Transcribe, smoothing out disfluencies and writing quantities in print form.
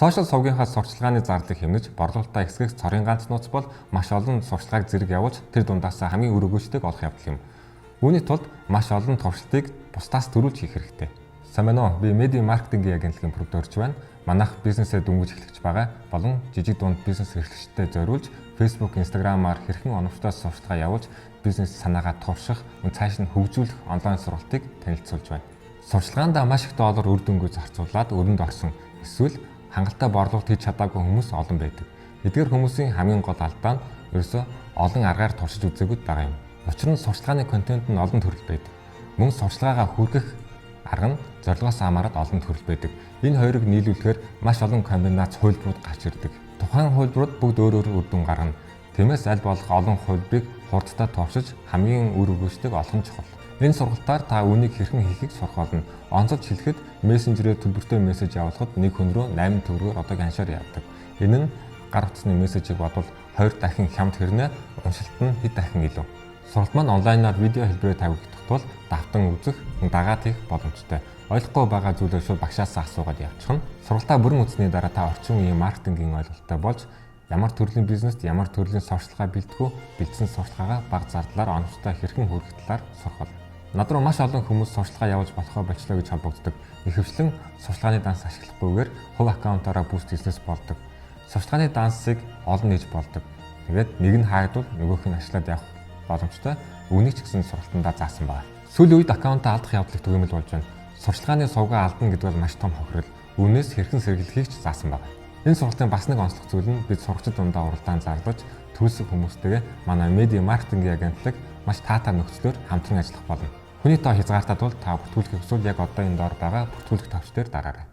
Сошиал сувгийнхаа сурчлагын зардлыг хэмнэж борлуулалтаа эсгэх цорын ганц нууц бол маш олон сурчлагыг зэрэг явуулж тэр дундаас хамгийн үр өгөөжтэйг олох явдал юм. Үүний тулд маш олон туршилтыг бусдаас төрүүлж хийх хэрэгтэй. Сайн байна уу? Би медиа маркетингийн агентлагийн продюсерч байна. Манайх бизнесээ дөнгөж эхлэж байгаа болон жижиг дунд бизнес эрхлэгчдэд зориулж Facebook, Instagram-аар хэрхэн оновчтой сурчлага явуулж бизнес санаагаа турших, цааш нь хөгжүүлэх онлайн сургалтыг танилцуулж байна. Сурчлагаандаа маш их доллар үр дүнгүй зарцуулаад өрөнд орсон эсвэл хангалттай борлуулалт хийж чадаагүй хүмүүс олон байдаг. Эдгээр хүмүүсийн хамгийн гол алдаа нь ерөөсөө олон аргаар туршиж үзээгүйд байгаа юм. Учир нь сурчлагын контент нь олон төрөл байдаг. Мөн сурчлагаагаа хүргэх арга нь зорилгоос хамаарат олон төрөл байдаг. Энэ хоёрыг нийлүүлэхээр маш олон комбинац хувилбарууд гарч ирдэг. Тухайн хувилбарууд бүгд өөр өөр үр дүн гаргана. Тиймээс аль болох олон хувилбарыг хурдтай туршиж хамгийн үр өгөөжтэйг олох нь чухал. Энэ сургалтаар та үүнийг хэрхэн хийхийг сурах болно. Онцолж хэлэхэд мессенжерээр төлбөртэй мессеж явуулахад нэг хүн рүү 8 төгрөгөөр одоогийн ханшаар явдаг. Энэ нь гар утасны мессежийг бодвол 20 дахин хямд хэрнээ уншилт нь хэд дахин илүү. Сургалт маань онлайнаар видео хэлбэрээр тавигдах тул давтан үзэх, дагаад хийх боломжтой. Ойлгохгүй байгаа зүйлээ шууд багшаас асуугаад явчих нь. Сургалтаа бүрэн үзсний дараа та орчин үеийн маркетингийн ойлголттой болж ямар төрлийн бизнест ямар төрлийн сурчлага бэлтгэв, бэлдсэн сурчлагаагаа бага зардлаар оновчтой хэрхэн хүргэх талаар сурах болно. Над руу маш олон хүмүүс сурчлага явуулж болохоо болчлоо гэж холбогддог. Ихэвчлэн сурчлагын данс ашиглахгүйгээр хувь аккаунтаараа бүүст хийснээс болдог. Сурчлагын дансыг олон нээж болдог. Тэгээд нэг нь хаагдвал нөгөөх нь ашиглаад явах боломжтой. Үүнийг ч гэсэн сургалтандаа заасан байна. Сүүлийн үед аккаунтаа алдах явдлыг түгээмэл болж байна. Сурчлагын сувгаа алдна гэдэг бол маш том хохирол. Үүнээс хэрхэн сэргийлэхийг ч заасан байна. Энэ сургалтын бас нэг онцлог зүйл нь бид сурагчид дундаа уралдаан зарлаж төлөсөг хүмүүстэйгээ манай медиа маркетингийн агентлаг маш таатай нөхцлөөр хамтран ажиллах болно. Хүний тоо хязгаартаа тул та бүртгүүлэх хүсвэл яг одоо энэ доор байгаа бүртгүүлэх товч дээр дараарай.